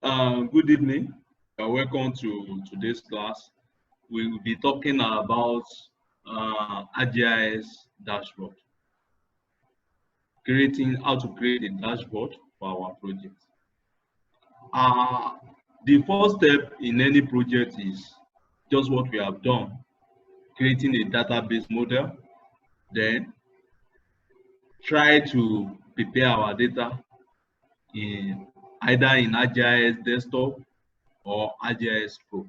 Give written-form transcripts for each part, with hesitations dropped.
Good evening. Welcome to today's class. We will be talking about ArcGIS dashboard, how to create a dashboard for our project. The first step in any project is just what we have done, creating a database model, then try to prepare our data either in ArcGIS desktop or ArcGIS Pro.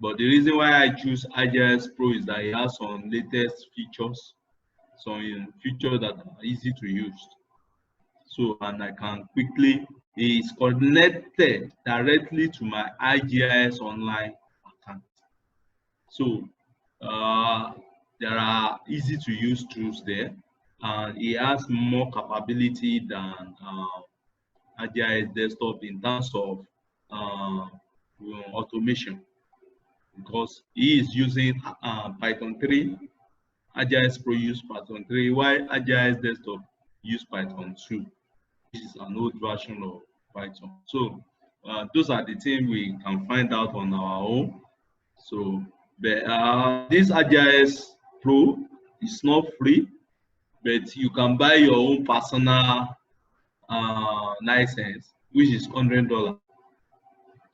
But the reason why I choose ArcGIS Pro is that it has some latest features, some features that are easy to use. So, and I can quickly, it's connected directly to my ArcGIS online account. So, there are easy to use tools there, and it has more capability than ArcGIS desktop in terms of automation, because he is using Python 3. ArcGIS Pro use Python 3, while ArcGIS Desktop use Python 2, which is an old version of Python. So those are the things we can find out on our own. So this ArcGIS Pro is not free, but you can buy your own personal license, which is $100. You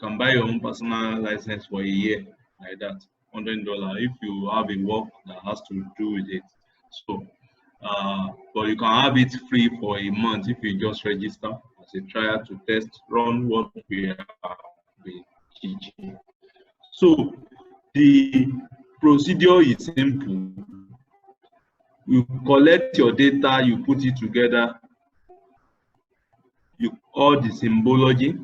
can buy your own personal license for a year like that. $100 if you have a work that has to do with it. So, but you can have it free for a month if you just register as a trial to test run what we have been teaching. So, the procedure is simple. You collect your data, you put it together, all the symbology,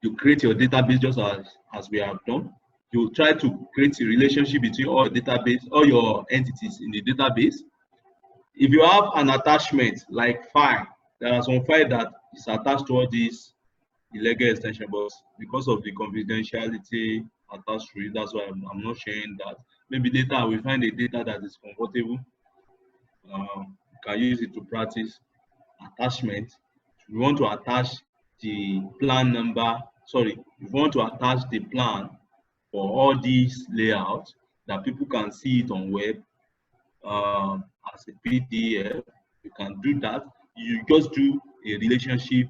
you create your database just as we have done. You try to create a relationship between all your entities in the database. If you have an attachment like file, there are some file that is attached to all these illegal extension, but because of the confidentiality attached to it, that's why I'm not sharing that. Maybe later we find a data that is comfortable. You can use it to practice attachment. If you want to attach the plan number, if you want to attach the plan for all these layouts that people can see it on web as a PDF, you can do that. You just do a relationship,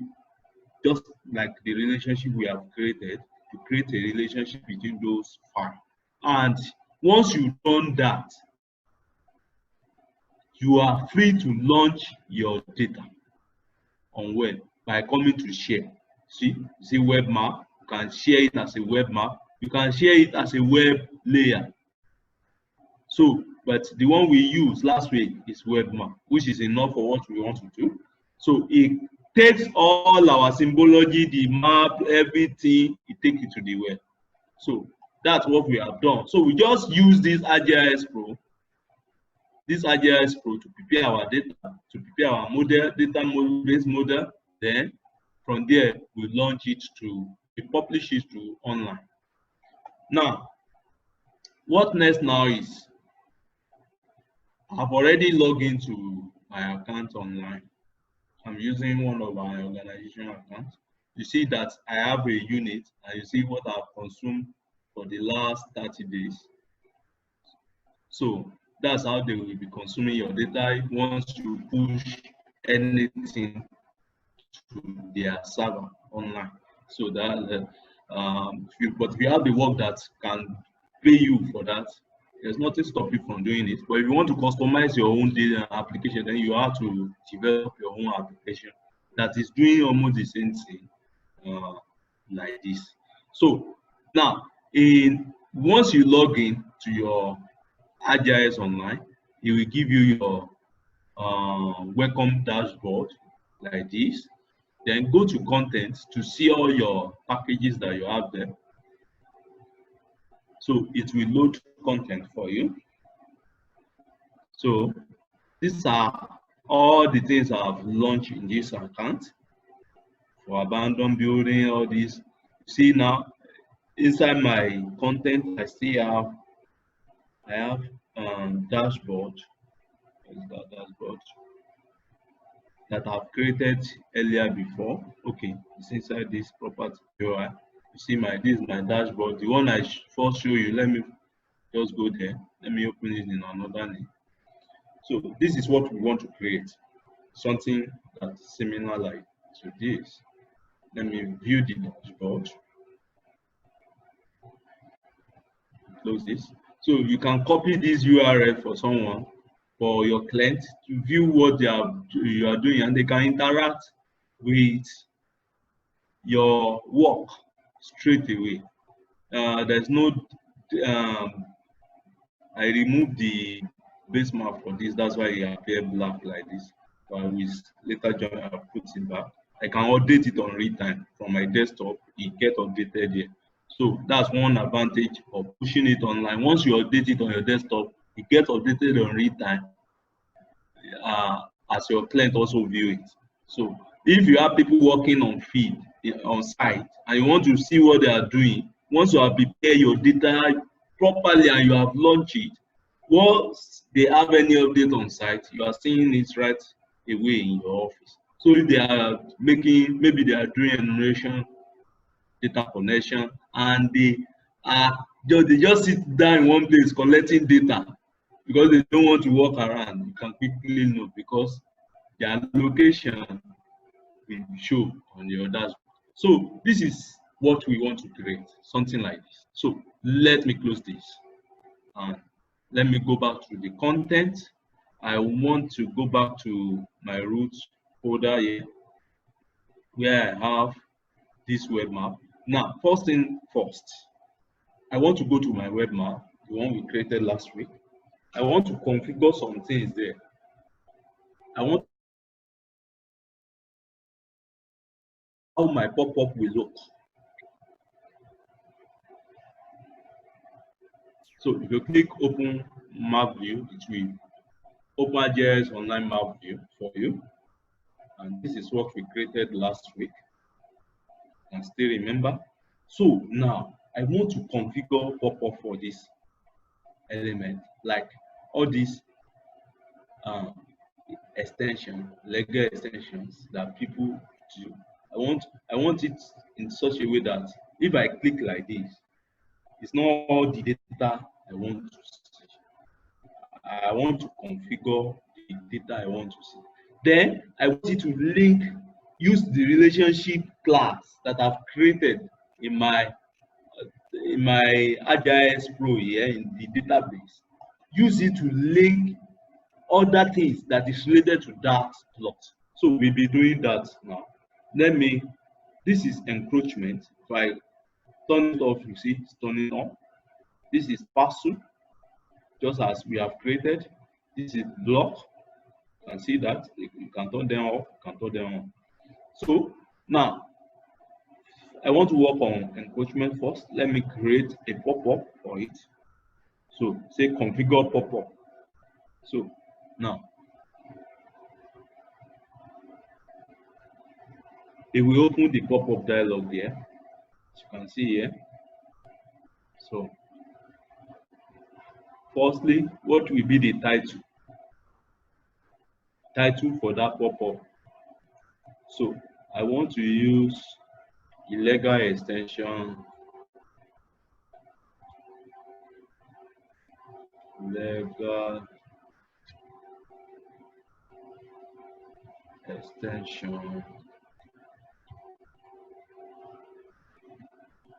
just like the relationship we have created, to create a relationship between those files. And once you've done that, you are free to launch your data on web by coming to share. See web map, you can share it as a web map, you can share it as a web layer. So, but the one we used last week is web map, which is enough for what we want to do. So it takes all our symbology, the map, everything, it takes it to the web. So that's what we have done. So we just use this ArcGIS Pro to prepare our data, to prepare our database model. Then from there, we publish it to online. Now, what next now is, I've already logged into my account online. I'm using one of my organizational accounts. You see that I have a unit, and you see what I've consumed for the last 30 days. So that's how they will be consuming your data once you push anything to their server online. So that, but if you have the work that can pay you for that, there's nothing stopping you from doing it. But if you want to customize your own data application, then you have to develop your own application that is doing almost the same thing like this. So now, once you log in to your ArcGIS online, it will give you your welcome dashboard like this. Then go to content to see all your packages that you have there. So it will load content for you. So these are all the things I've launched in this account for abandoned building, all these. See now, inside my content, I still have dashboard. That dashboard that I've created earlier before. Okay, it's inside this property UI. You see this is my dashboard. The one I first show you, let me just go there. Let me open it in another name. So this is what we want to create. Something that's similar like to this. Let me view the dashboard. Close this. So you can copy this URL for someone, for your client to view what you are doing, and they can interact with your work straight away. There's no I removed the base map for this, that's why it appeared black like this. But we later join, I put it back. I can update it on real time from my desktop, it get updated here. So that's one advantage of pushing it online. Once you update it on your desktop, it gets updated on real time as your client also view it. So if you have people working on field, on site, and you want to see what they are doing, once you have prepared your data properly and you have launched it, once they have any update on site, you are seeing it right away in your office. So if they are making, maybe they are doing enumeration, data connection, and they just sit down in one place collecting data because they don't want to walk around, you can quickly know because their location will show on your dashboard. So this is what we want to create, something like this. So let me close this and let me go back to the content. I want to go back to my root folder here where I have this web map. Now, first thing first, I want to go to my web map, the one we created last week. I want to configure some things there. I want how my pop-up will look. So if you click open map view, it will open ArcGIS online map view for you. And this is what we created last week. And still remember. So now I want to configure pop-up for this element, like all these legal extensions that people do. I want it in such a way that if I click like this, it's not all the data I want to see. I want to configure the data I want to see. Then I want it to link, use the relationship class that I've created in my ArcGIS Pro here in the database. Use it to link other things that is related to that plot. So we'll be doing that now. This is encroachment. If I turn it off, you see it's turning on. This is parcel, just as we have created. This is block. You can see that. You can turn them off, you can turn them on. So now I want to work on encroachment first. Let me create a pop-up for it. So say configure pop-up. So now it will open the pop-up dialog there, as you can see here. So firstly, what will be the title? Title for that pop-up. So I want to use illegal extension, legal extension.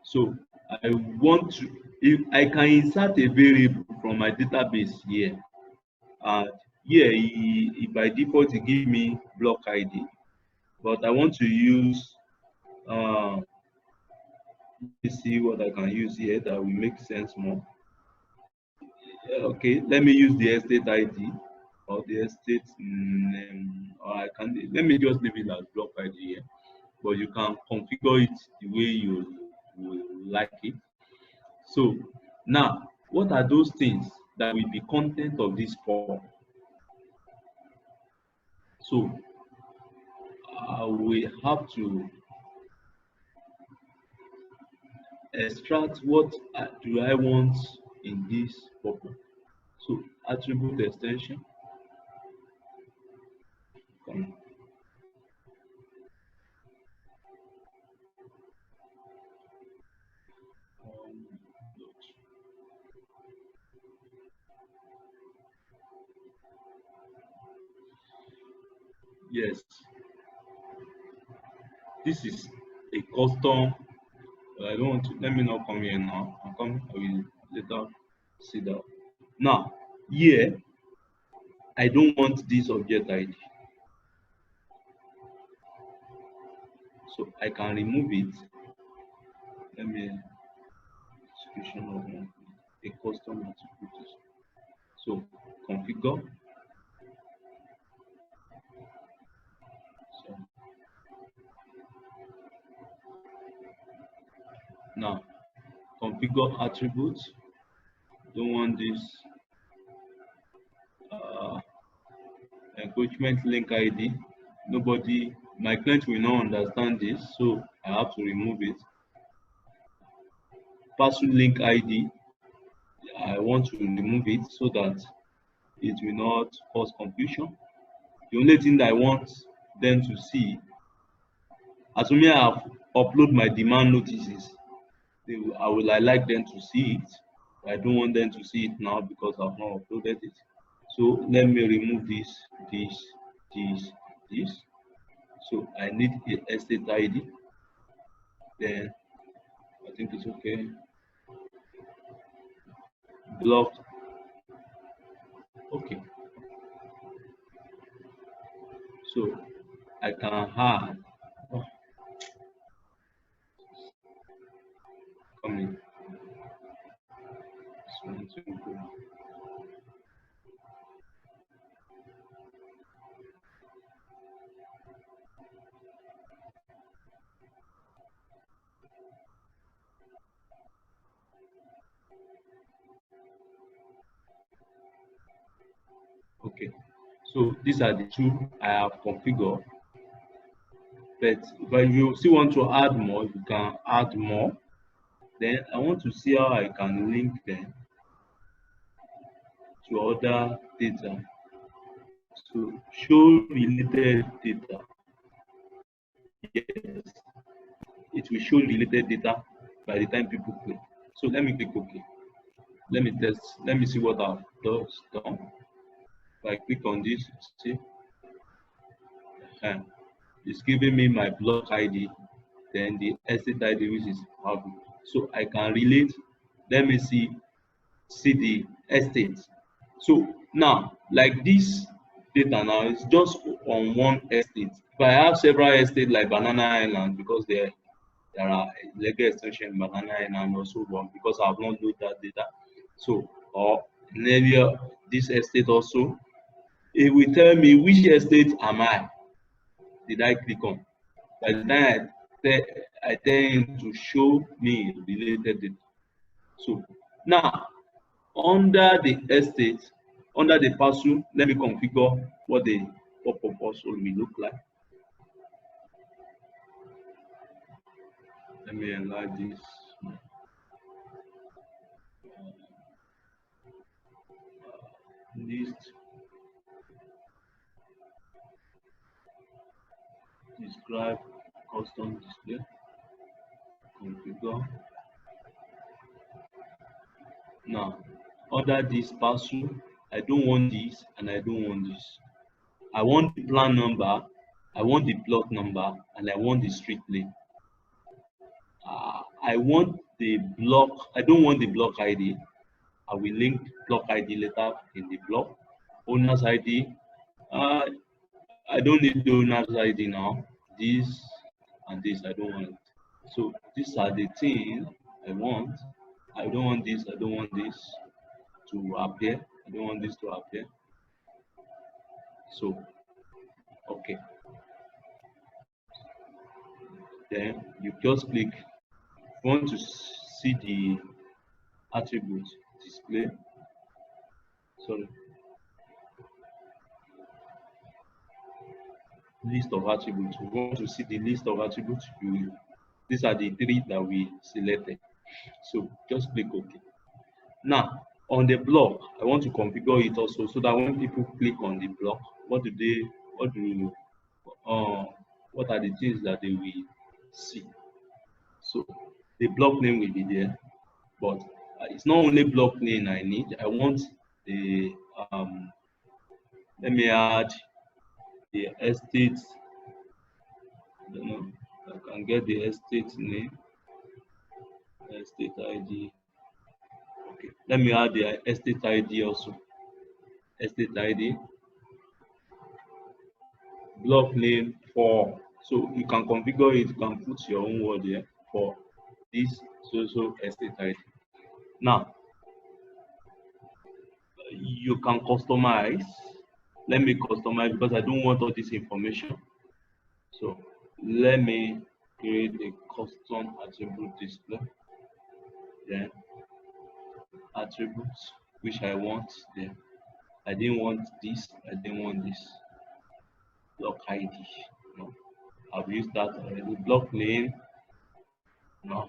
So I want to, if I can insert a variable from my database here, and here by default it give me block ID, but I want to use let me see what I can use here that will make sense more. Okay, let me use the estate ID or the estate name, or I can, let me just leave it as block ID here, but you can configure it the way you like it. So now, what are those things that will be content of this form? So we have to extract what do I want in this pop-up. So attribute extension. Yes, this is a custom. I don't want to. Let me not come here now. I'll come. I will later see that. Now, here I don't want this object ID, so I can remove it. Let me description of a custom attribute. So configure. So now configure attributes. Don't want this uh, encroachment link ID. Nobody, my client will not understand this, so I have to remove it. Password link ID, I want to remove it so that it will not cause confusion. The only thing that I want them to see, assuming I have upload my demand notices, I would like them to see it. I don't want them to see it now because I've not uploaded it. So let me remove this, this. So I need a estate ID. Then I think it's okay. Blocked. Okay. So I can add. Oh, come in. Okay. So these are the two I have configured. But if you still want to add more, you can add more. Then I want to see how I can link them to other data. So show related data. Yes, it will show related data by the time people click. So let me click OK. Let me test. Let me see what I've done. If I click on this, see, it's giving me my block ID, then the estate ID, which is Popup. So I can relate. Let me see the estate. So now, like this data now is just on one estate. If I have several estates like Banana Island, because there are legal extension in Banana Island also one because I have not loaded that data. So or in area this estate also, it will tell me which estate am I. Did I click on? By the time I tell him to show me related data. So now under the estate, under the parcel, let me configure what the pop-up parcel will look like. Let me enlarge this. List, describe, custom display, configure. Now, under this parcel, I don't want this and I don't want this. I want the plan number, I want the plot number, and I want the street name. I want the block, I don't want the block ID. I will link block ID later in the block. Owner's ID, I don't need the owner's ID now. This and this, I don't want it. So these are the things I want. I don't want this, I don't want this to appear. I don't want this to appear. So, okay. Then you just click. If you want to see the attribute display. Sorry. List of attributes. We want to see the list of attributes. These are the three that we selected. So just click OK. Now on the block, I want to configure it also so that when people click on the block, what are the things that they will see? So the block name will be there, but it's not only block name I need. I want the let me add the estate. I don't know. I can get the estate name, estate ID. Okay, let me add the estate ID also. Estate ID, block name for. So you can configure it. You can put your own word here for this so estate ID. Now you can customize. Let me customize because I don't want all this information. So let me create a custom attribute display. Then attributes which I want there. I didn't want this. I didn't want this. Block ID. No, I've used that already. Block name. No.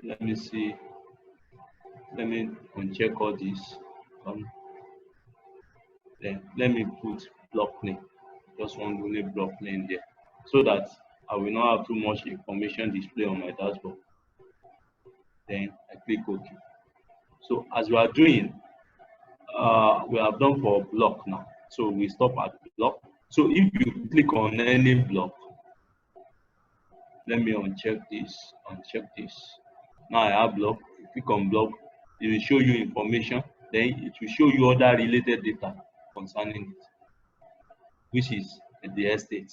Let me see. Let me uncheck all this. Then let me put block name. Just one only block name there, so that I will not have too much information display on my dashboard. Then I click OK. So as we are doing, we have done for block now. So we stop at block. So if you click on any block, let me uncheck this, uncheck this. Now I have block. If you click on block, it will show you information. Then it will show you other related data concerning it, which is the estate.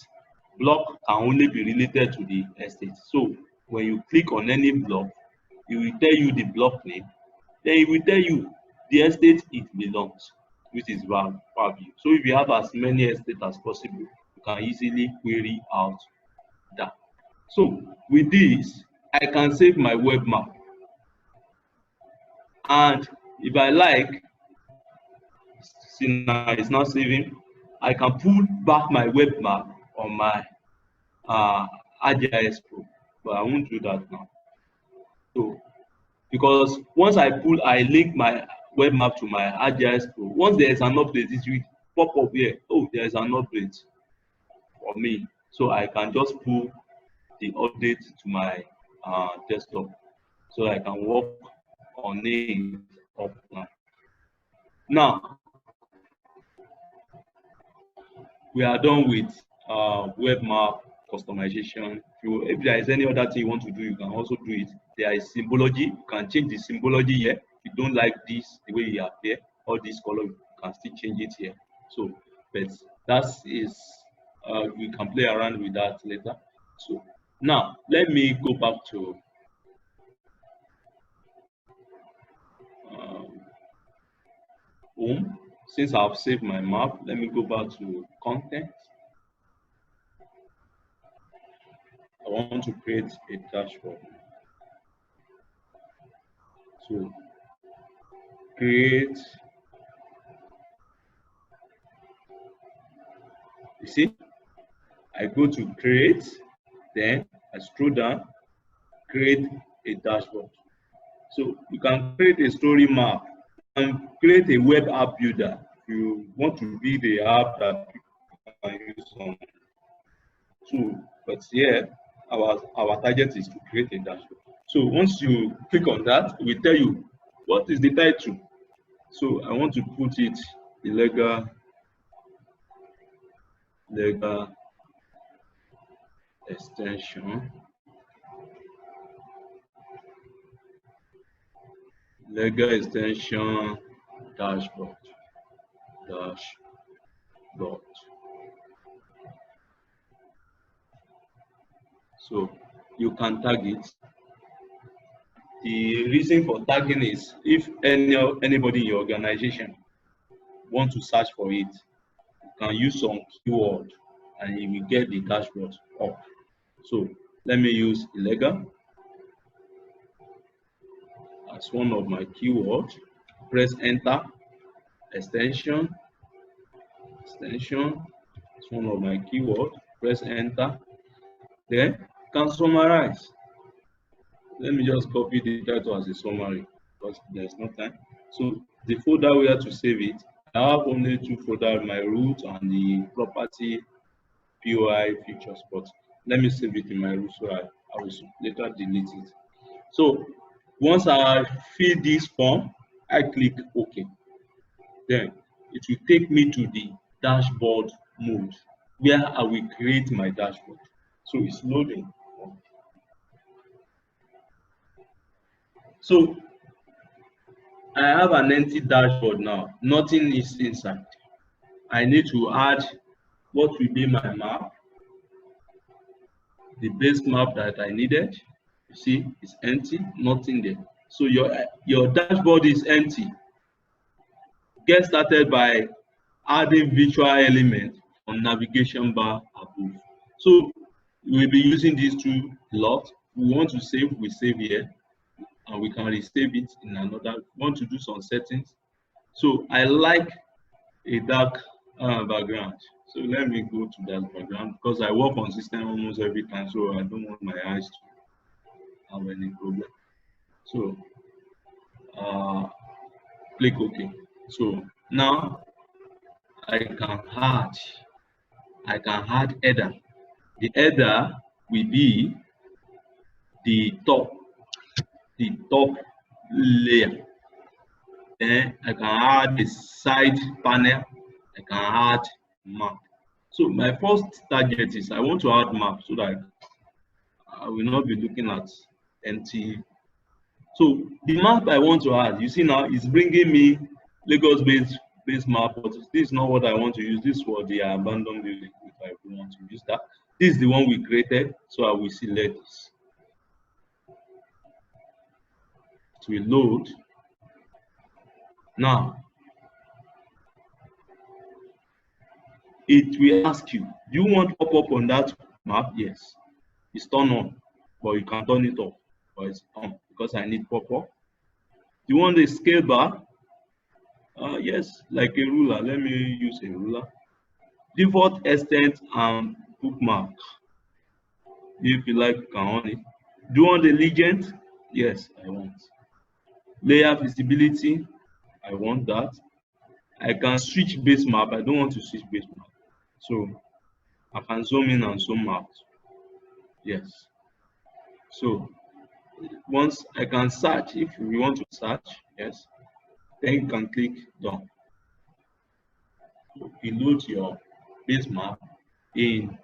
Block can only be related to the estate. So when you click on any block, it will tell you the block name. Then it will tell you the estate it belongs, which is value. So if you have as many estates as possible, you can easily query out that. So with this, I can save my web map. And if I like, see now it's not saving, I can pull back my web map on my ArcGIS Pro, but I won't do that now. So because once I link my web map to my ArcGIS Pro, once there is an update, it will pop up here. Oh, there is an update for me. So I can just pull the update to my desktop, so I can work on it offline. Now we are done with web map customization. If there is any other thing you want to do, you can also do it. There is symbology. You can change the symbology here. If you don't like this the way you appear, or this color, you can still change it here. So, but that is we can play around with that later. So now let me go back to home. Since I've saved my map, let me go back to content. I want to create a dashboard. So create, you see, I go to create, then I scroll down, create a dashboard. So you can create a story map and create a web app builder. You want to build a app that you can use some tool, but here our target is to create a dashboard. So once you click on that, it will tell you what is the title. So I want to put it legal extension, dashboard. So you can tag it. The reason for tagging is if anybody in your organization want to search for it, you can use some keyword and you will get the dashboard up. So let me use illegal as one of my keywords. Press enter. Extension is one of my keywords. Press enter. Then can summarize. Let me just copy the title as a summary because there's no time. So the folder where to save it, I have only two folders, my root and the property POI features, but let me save it in my root so I will later delete it. So once I fill this form, I click OK. Then it will take me to the dashboard mode where I will create my dashboard. So it's loading. So I have an empty dashboard now. Nothing is inside. I need to add what will be my map, the base map that I needed. You see, it's empty, nothing there. So your dashboard is empty. Get started by adding virtual element on navigation bar above. So we'll be using these two a lot. We want to save, we save here, and we can resave it in another. We want to do some settings. So I like a dark background. So let me go to that background because I work on system almost every time, so I don't want my eyes to have any problem. So click OK. So now I can add header. The header will be the top layer. Then I can add the side panel. I can add map. So my first target is I want to add map so that I will not be looking at empty. So the map I want to add, you see now, is bringing me Lagos base map, but this is not what I want to use. This was the abandoned building. If I want to use that, this is the one we created. So I will select this. It will load. Now it will ask you, do you want pop-up on that map? Yes, it's turned on, but you can turn it off, but it's on because I need pop-up. Do you want the scale bar? Yes, like a ruler. Let me use a ruler. Default extent and bookmark. If you like, you can on it. Do you want the legend? Yes, I want. Layer visibility, I want that. I can switch base map. I don't want to switch base map. So I can zoom in and zoom out. Yes. So once I can search, if we want to search, yes, then you can click done. So you load your base map in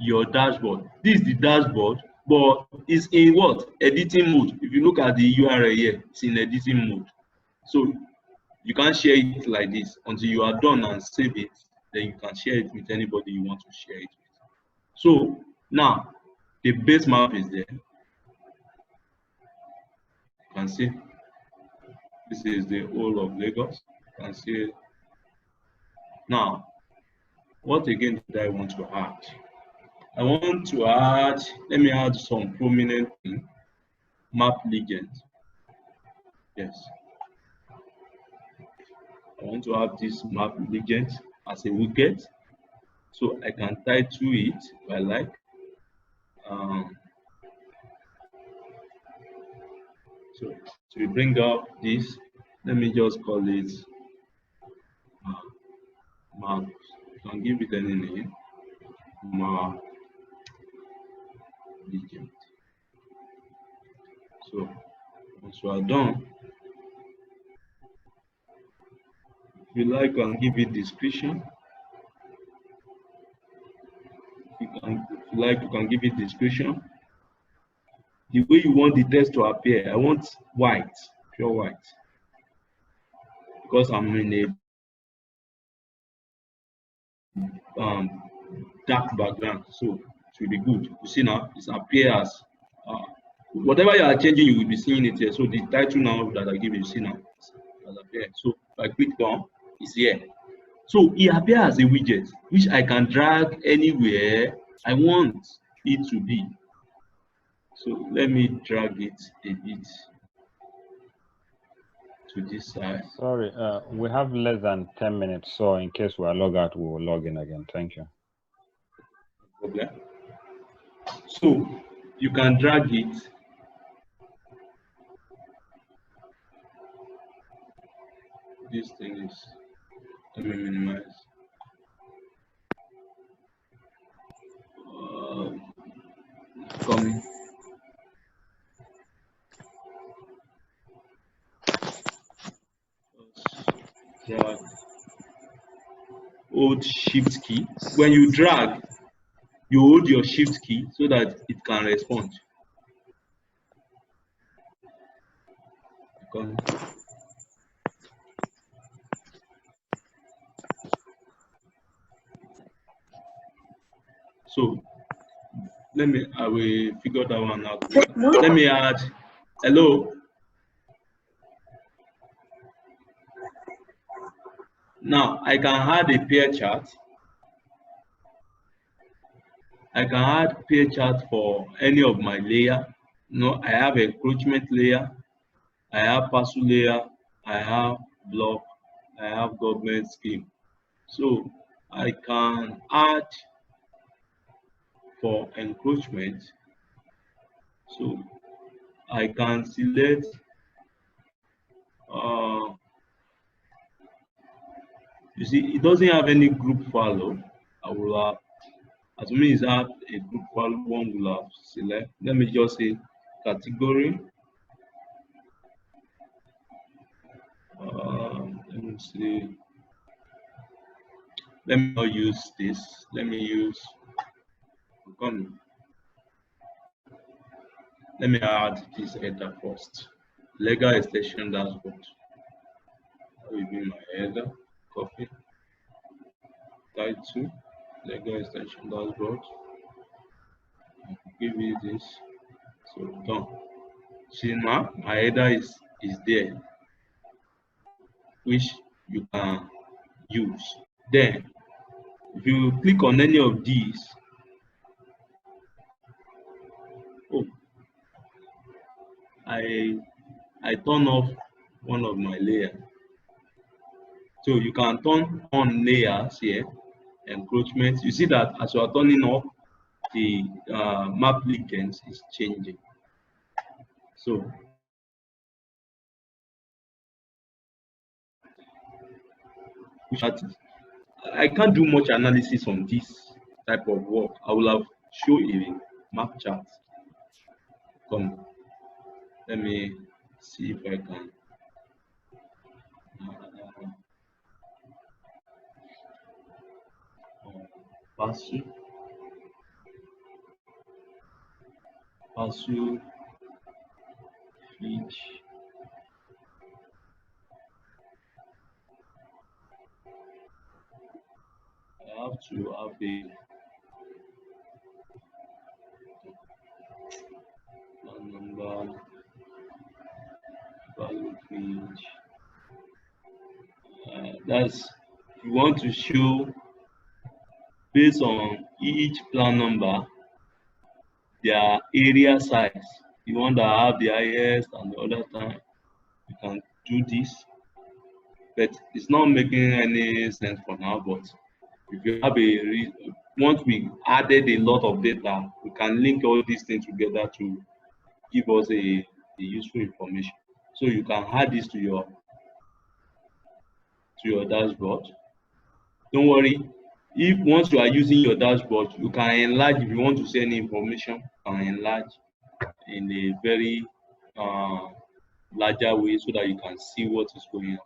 your dashboard. This is the dashboard, but it's in what? Editing mode. If you look at the URL here, it's in editing mode. So you can't share it like this until you are done and save it. Then you can share it with anybody you want to share it with. So now the base map is there. You can see this is the whole of Lagos. You can see it. Now, what again did I want to add? I want to add, let me add some prominent thing, map legend. Yes. I want to have this map legend as a widget. So I can title it if I like. So to bring up this, let me just call it map. You can give it any name. Map legend. So once you are done, if you like, you can give it description. If you like, you can give it description. The way you want the text to appear, I want white, pure white, because I'm in a dark background, so it will be good. You see now, it appears whatever you are changing, you will be seeing it here. So the title now that I give you, see now, has appeared. So if I click down, it's here. So it appears as a widget, which I can drag anywhere I want it to be. So let me drag it a bit to this side. Sorry, we have less than 10 minutes, so in case we are logged out, we will log in again. Thank you. Okay. So you can drag it. This thing is, let me minimize. Coming. Drag hold shift key. When you drag, you hold your shift key so that it can respond. So I will figure that one out. Let me add, hello. Now I can add a pair chart. I can add pair chart for any of my layer. No, I have encroachment layer, I have parcel layer, I have block, I have government scheme. So I can add for encroachment. So I can select you see, it doesn't have any group follow. I will have, assuming it's have a group follow, one will have select. Let me just say category. Let me see. Let me not use this. Let me use. Let me add this header first. Legal extension dashboard. That will be my header. Copy. Title. Legal extension dashboard. Give it this. So done. See now my header is there, which you can use. Then if you click on any of these, I turn off one of my layers. So you can turn on layers here, encroachment. You see that as you are turning off, the map legends is changing. So I can't do much analysis on this type of work. I will have show a map chart. Come, let me see if I can. Parcel feed. I have to have a number value feed. That's you want to show based on each plan number their area size. You want to have the highest and the other time you can do this, but it's not making any sense for now. But if you have once we added a lot of data, we can link all these things together to give us a useful information. So you can add this to your dashboard. Don't worry, if once you are using your dashboard, you can enlarge. If you want to see any information, you can enlarge in a very larger way so that you can see what is going on.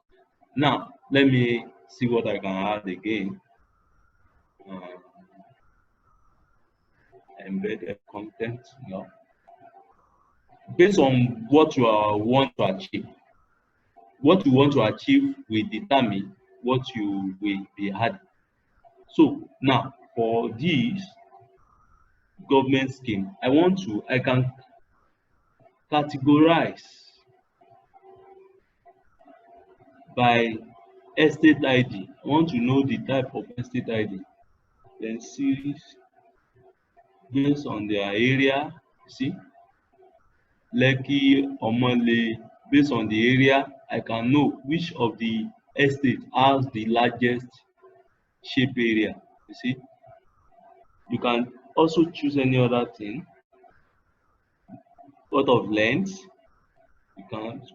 Now let me see what I can add again. Embedded content. Now, based on what you want to achieve, what you want to achieve will determine what you will be adding. So now for this government scheme, I can categorize by estate ID. I want to know the type of estate ID. Then series based on their area. See, Lekki, Omole, based on the area, I can know which of the estate has the largest shape area. You see, you can also choose any other thing. What of length? You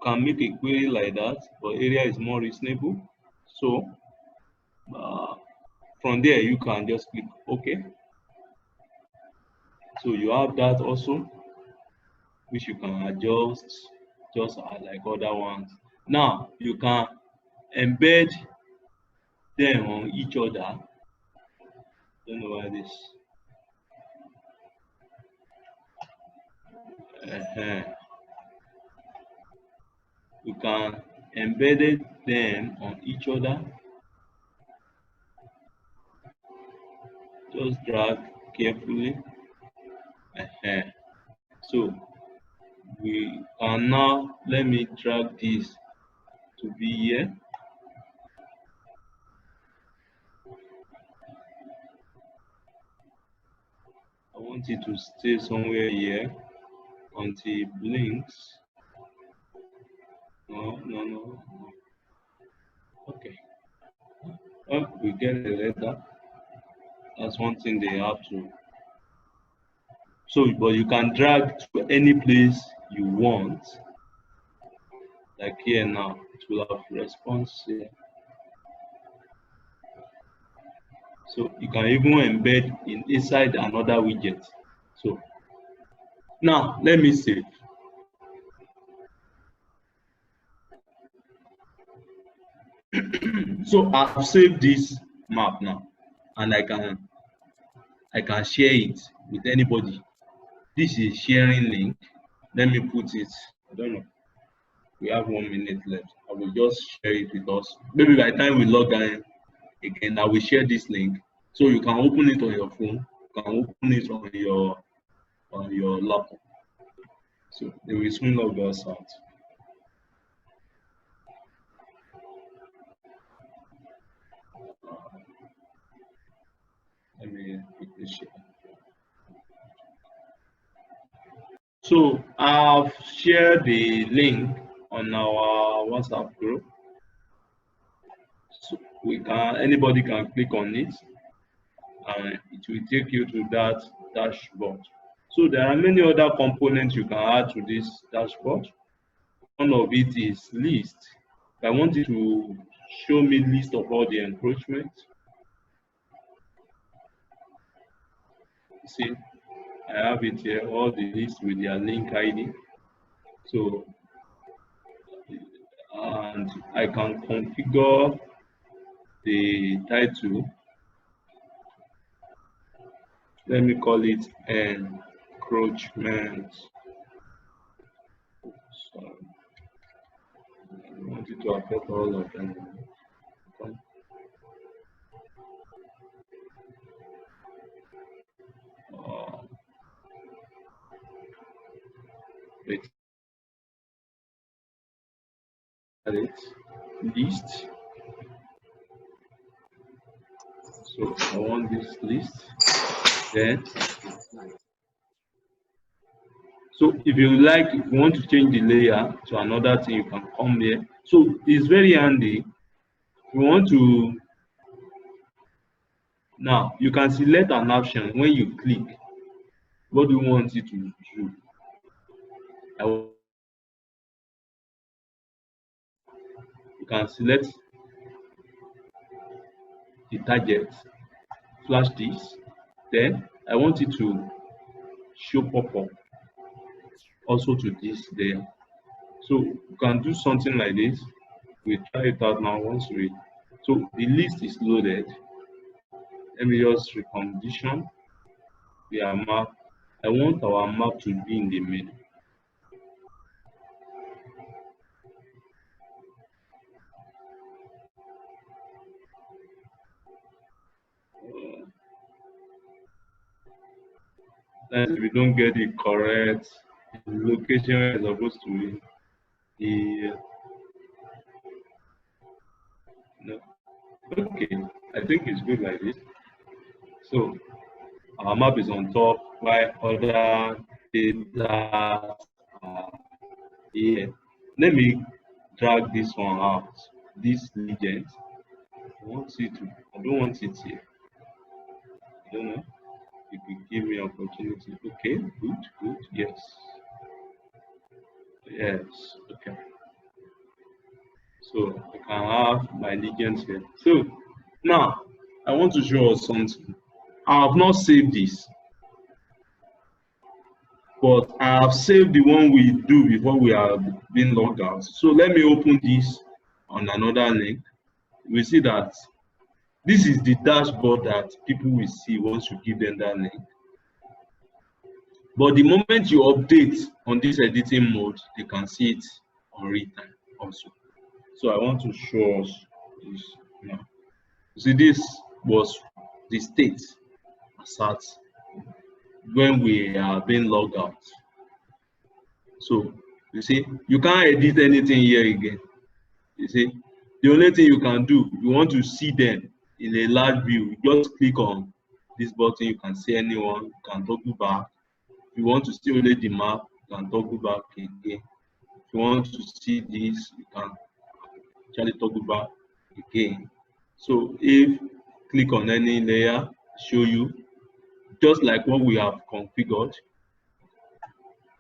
can make a query like that, but area is more reasonable. So from there you can just click OK. So you have that also, which you can adjust just like other ones. Now you can embed them on each other. Don't know why this. We can embed them on each other. Just drag carefully. So we can now, let me drag this to be here. I want it to stay somewhere here until it blinks. No. Okay. Oh, we get a letter. That's one thing they have to. So, but you can drag to any place you want. Like here now, it will have response here. So you can even embed inside another widget. So now let me save. So I've saved this map now, and I can share it with anybody. This is sharing link. Let me put it. I don't know. We have 1 minute left. I will just share it with us. Maybe by the time we log in again, I will share this link so you can open it on your phone. You can open it on your laptop. So they will soon log us out. Let me quickly share. So I've shared the link on our WhatsApp group. So anybody can click on it, and it will take you to that dashboard. So there are many other components you can add to this dashboard. One of it is list. I want you to show me list of all the encroachment. See, I have it here, all the lists with their link ID. So, and I can configure the title. Let me call it encroachment. So I want it to affect all of them. Wait. List. So I want this list. Then, so if you want to change the layer to another thing, you can come here. So it's very handy. We want to, now you can select an option. When you click, what do you want it to do? You can select the target, flash this, then I want it to show pop-up also to this there. So you can do something like this. We try it out now once so the list is loaded. Let me just recondition the map. I want our map to be in the middle. And if we don't get it correct, the location is supposed to be no. Okay, I think it's good like this. So our map is on top, while other data are here. Let me drag this one out. This legend. I don't want it here. I don't know. It will give me opportunity. Okay, good, yes. Yes, okay. So I can have my legends here. So now I want to show us something. I have not saved this, but I have saved the one we do before we are being logged out. So let me open this on another link. We see that This is the dashboard that people will see once you give them that link. But the moment you update on this editing mode, they can see it on real time also. So I want to show us this now. See, this was the state as at when we are being logged out. So you see, you can't edit anything here again. You see, the only thing you can do, you want to see them in a large view, you just click on this button, you can see anyone, you can toggle back. If you want to see only the map, you can toggle back again. If you want to see this, you can actually toggle back again. So if click on any layer, show you, just like what we have configured,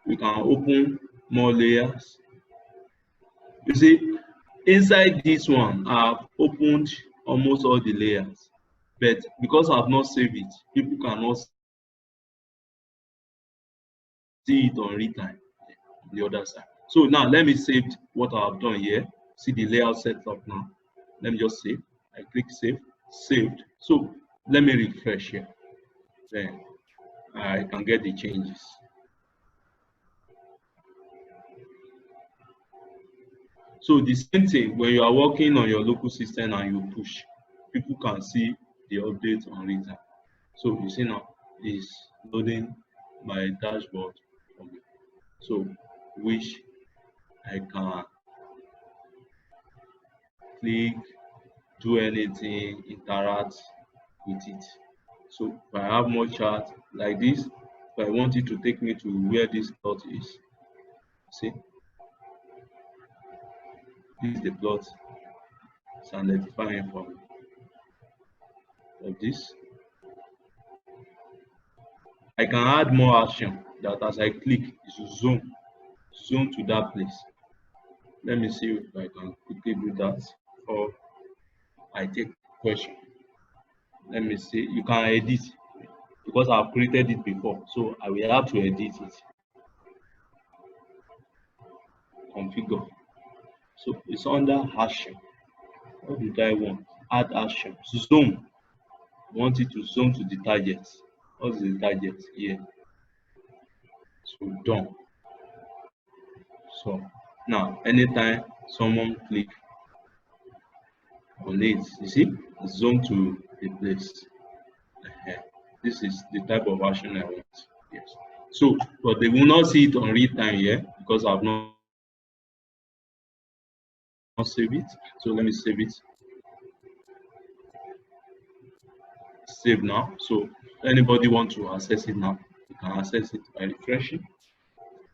we can open more layers. You see, inside this one, I've opened almost all the layers, but because I've not saved it, people cannot see it on real time on the other side. So now let me save what I've done here. See the layout set up now. Let me just save. I click save, saved. So let me refresh here. Then I can get the changes. So the same thing when you are working on your local system and you push, people can see the update on real time. So you see now is loading my dashboard for me. So which I can click, do anything, interact with it. So if I have more chart like this, if I want it to take me to where this plot is, see, this is the plot. It's identifying for me of this. I can add more action that as I click, it should zoom to that place. Let me see if I can quickly do that, or I take question. Let me see. You can edit because I've created it before, so I will have to edit it. Configure. So it's under action. What did I want? Add action. Zoom. I want it to zoom to the target. What's the target here? So done. So now anytime someone click on it, you see, zoom to the place. This is the type of action I want. Yes. So, but they will not see it on real time here because I've not saved it. So let me save it. Save now. So anybody want to access it now, you can access it by refreshing.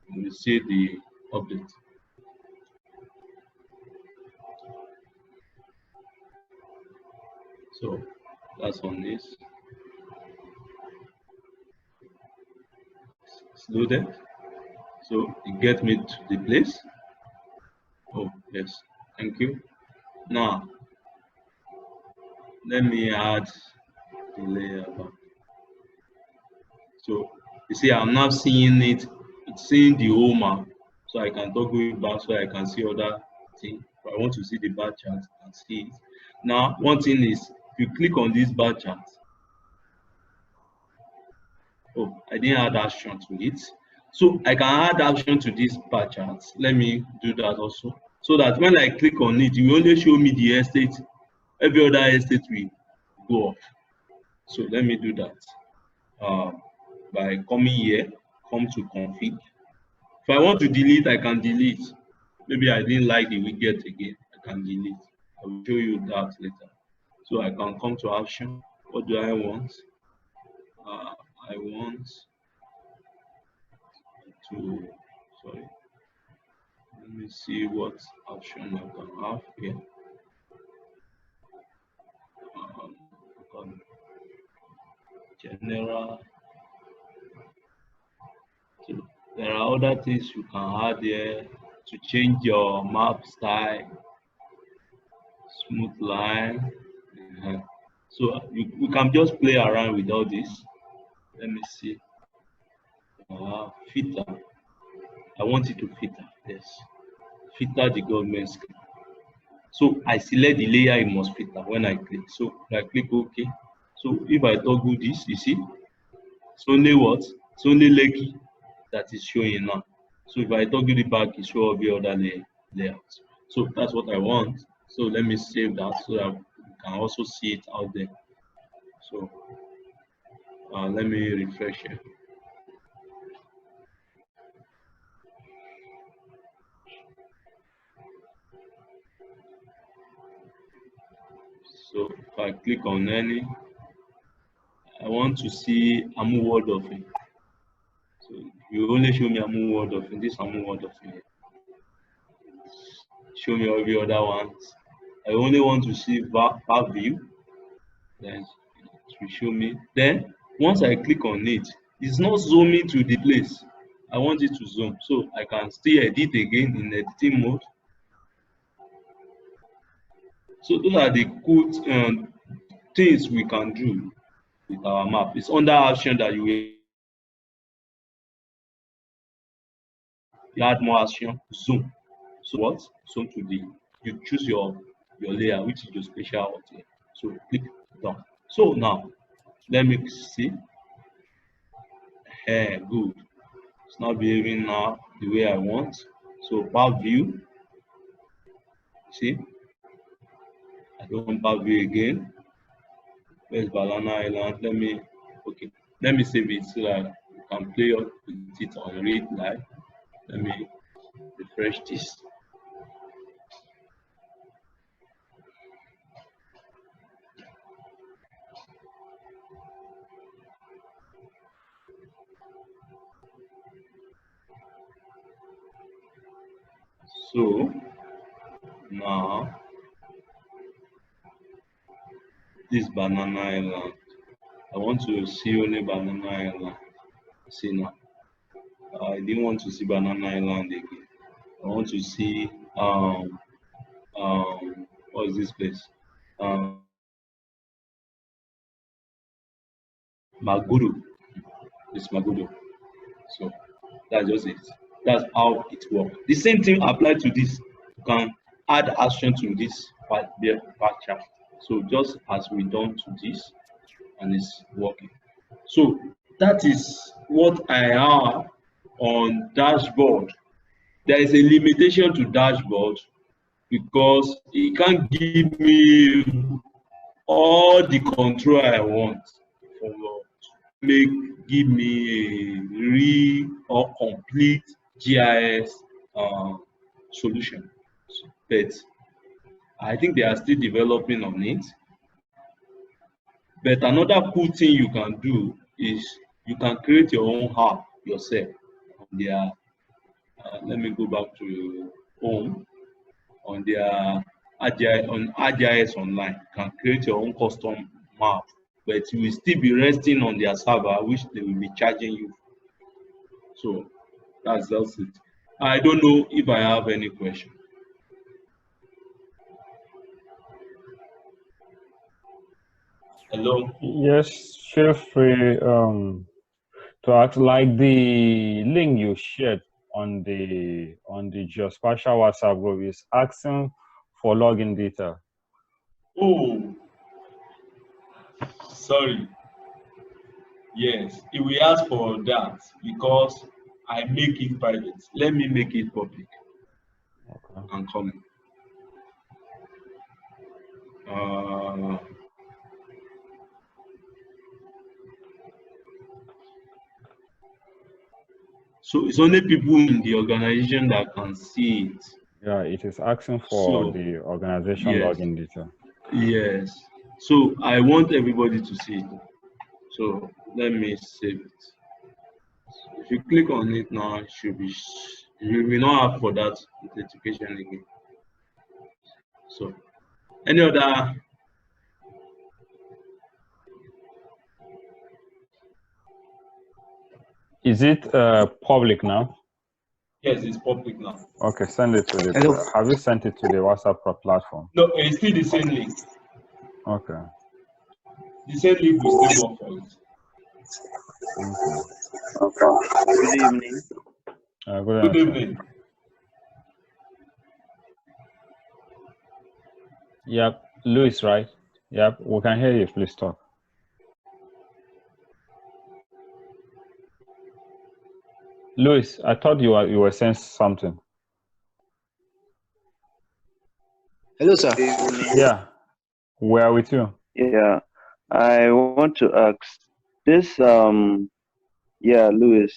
And you see the update. So that's on this. It's loaded. So it gets me to the place. Oh yes, thank you. Now let me add the layer back. So you see, I'm now seeing it. It's seeing the whole map, so I can toggle it back so I can see other things. If I want to see the bar chart, I can see it. Now, one thing is, if you click on this bar chart, oh, I didn't add action to it. So I can add action to this bar chart. Let me do that also, so that when I click on it, it will only show me the estate. Every other estate will go off. So let me do that. By coming here, come to config. If I want to delete, I can delete. Maybe I didn't like the widget again, I can delete. I will show you that later. So I can come to action. What do I want? I want to, sorry, let me see what action I can have here. General. So there are other things you can add here to change your map style, smooth line. So we can just play around with all this. Let me see. Filter. I want it to filter. Yes. Filter the government scheme. So I select the layer it must filter when I click. So I click OK. So if I toggle this, you see, it's only what? It's only Lekki that is showing now. So if I toggle it back, it show every other layouts. So that's what I want. So let me save that so that you can also see it out there. So let me refresh it. So if I click on any, I want to see Amu word of it. So you only show me Amu word of it. This Amu word of it. Show me every other ones. I only want to see back view. Then it will show me. Then once I click on it, it's not zooming to the place. I want it to zoom. So I can still edit again in editing mode. So those are the cool things we can do with our map. It's under action that you add more action, zoom. So what? Zoom to the, you choose your layer, which is your spatial audio. So click done. So now let me see. Hey, good. It's not behaving now the way I want. So back view. See, I don't want back view again. Where's Banana Island? Let me save it so that you can play with it on read live. Let me refresh this. So now this Banana Island. I want to see only Banana Island. See now. I didn't want to see Banana Island again. I want to see what is this place? Magudu. It's Magudu. So that's just it. That's how it works. The same thing applies to this. You can add action to this part chart. So just as we done to this, and it's working. So that is what I have on dashboard. There is a limitation to dashboard because it can't give me all the control I want for give me a real or complete GIS solution. But I think they are still developing on it. But another cool thing you can do is you can create your own app yourself on their let me go back to home on their ArcGIS online. You can create your own custom map, but you will still be resting on their server, which they will be charging you. So that's just it. I don't know if I have any question. Hello? Yes, feel free to ask, like the link you shared on the geospatial WhatsApp group is asking for login data. Oh, sorry. Yes, it will ask for that because I make it private. Let me make it public. Okay. I'm coming. So it's only people in the organization that can see it. Yeah, it is asking for So the organization yes, login data. yes. So I want everybody to see it. So let me save it. If you click on it now, it should be. You will not have for that authentication again. So any other? Is it public now? Yes, it's public now. Okay, send it to the. Hello. Have you sent it to the WhatsApp platform? No, it's still the same link. Okay. The same link will still work for it. Okay. Good evening. Good Good answer. evening. Yep, Louis, right? Yep, we can hear you. Please talk. Louis, I thought you were saying something. Hello, sir. Good evening. Yeah, we are with you. Yeah, I want to ask this. Yeah, Louis.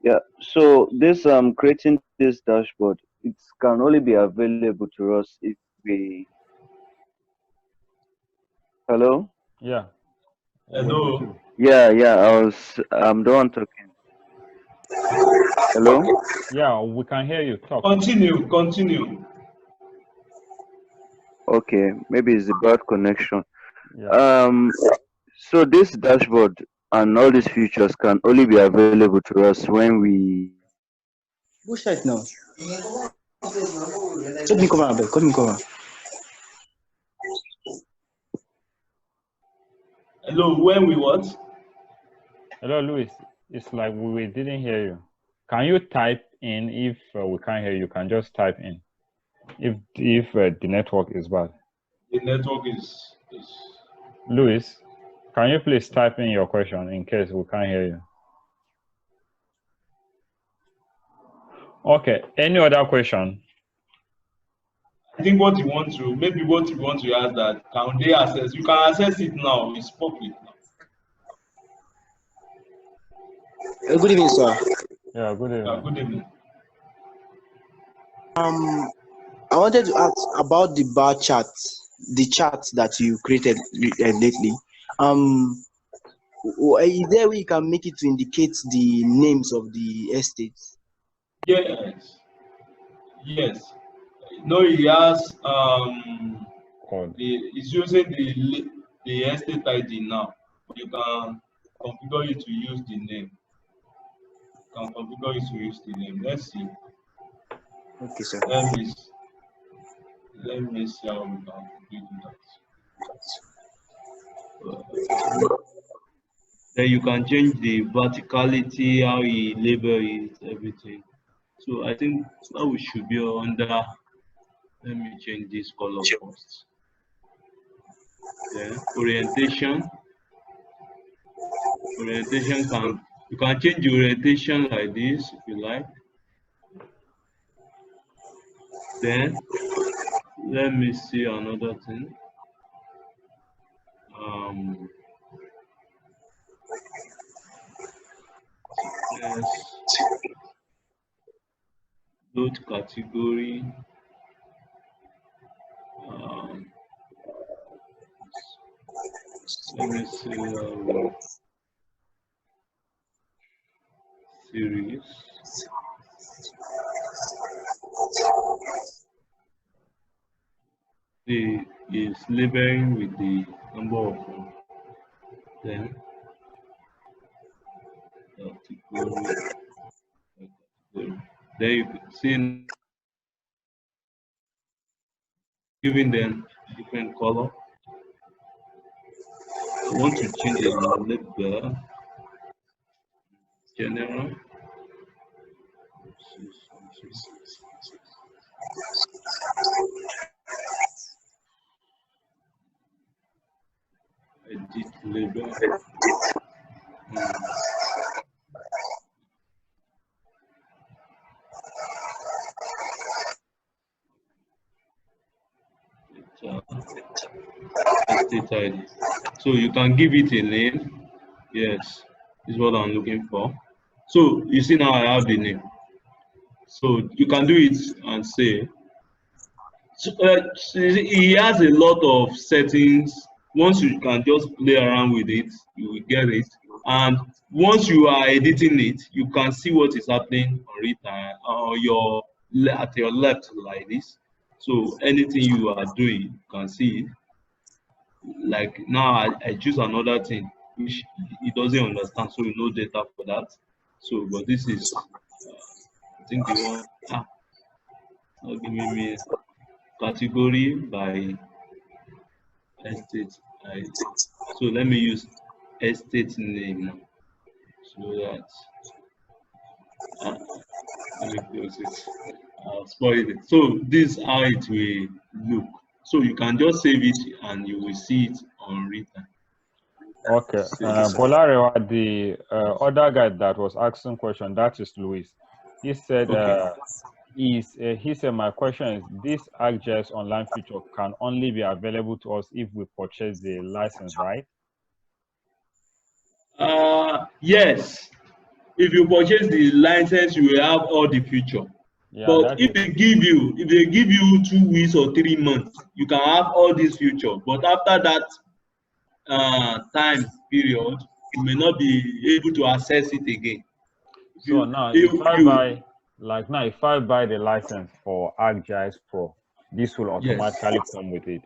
Yeah. So this creating this dashboard, it can only be available to us if we. Hello. Yeah, we're with Hello. you. Yeah. I'm the one talking. Hello. Yeah, we can hear you. Talk. Continue. Okay. Maybe it's a bad connection. Yeah. So this dashboard and all these features can only be available to us when we. Push it now. Let me cover, abeg. Let me cover. Hello. When we what? Hello, Louis. It's like we didn't hear you. Can you type in? If we can't hear you, can just type in. If the network is bad. The network is. Louis, can you please type in your question in case we can't hear you? Okay. Any other question? I think what you want to ask that can they access? You can access it now. It's public now. Good evening, sir. Yeah, good evening. Good evening. I wanted to ask about the bar chart, the chart that you created lately. Is there a way you can make it to indicate the names of the estates? Yes. No, he has Code. it's using the estate ID now. You can configure it to use the name. Let's see. Okay, sir. Let me see how we can do that. Then you can change the verticality, how he label it, everything. So I think that we should be under. Let me change this color first. Then orientation. Orientation you can change the orientation like this if you like. Then let me see another thing. Yes. Load category. Let me see series. Is labeling with the number of then category. Then you can see giving them different color. I want to change the label general. Edit label. Estate ID. So you can give it a name. Yes, is what I'm looking for. So you see now I have the name. So you can do it and say. So, he has a lot of settings. Once you can just play around with it, you will get it. And once you are editing it, you can see what is happening on it at your left like this. So anything you are doing, you can see it. Like now, I choose another thing which he doesn't understand, so no data for that. So, but this is, I think the one. Not giving me category by estate ID. So let me use estate name so that let me close it. I'll spoil it. So this is how it will look. So you can just save it and you will see it on written. Okay. Bolarewa, the other guy that was asking question, that is Luis. He said, Okay. he said, my question is, this ArcGIS online feature can only be available to us if we purchase the license, right? Yes. If you purchase the license, you will have all the feature. Yeah, But if they give you 2 weeks or 3 months, you can have all this feature. But after that time period, you may not be able to access it again. So now, if I buy the license for ArcGIS Pro, this will automatically come with it.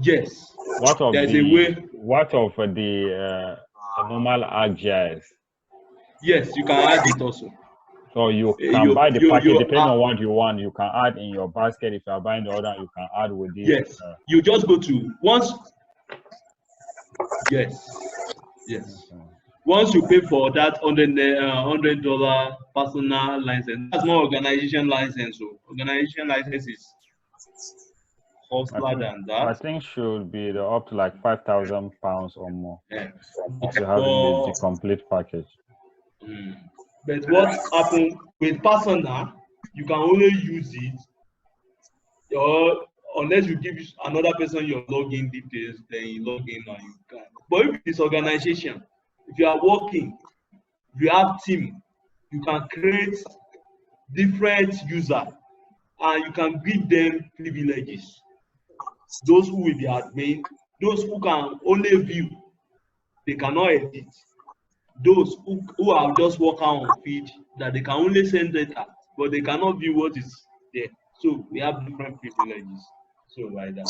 Yes. What of There's the a way. normal ArcGIS? Yes, you can add it also. So you can buy the package depending on what you want. You can add in your basket. If you are buying the order, you can add with this. Yes. You just go to once. Yes. Once you pay for that $100 personal license, that's not organization license. So organization license is costlier than that. I think should be up to like £5,000 or more. Yeah. If you have the complete package. But what happens with personal, you can only use it or unless you give another person your login details, then you log in and you can. But if it's organization, if you are working, if you have team, you can create different user and you can give them privileges. Those who will be admin, those who can only view, they cannot edit. Those who are just working on feed, that they can only send data, but they cannot view what is there. So we have different privileges. So like that.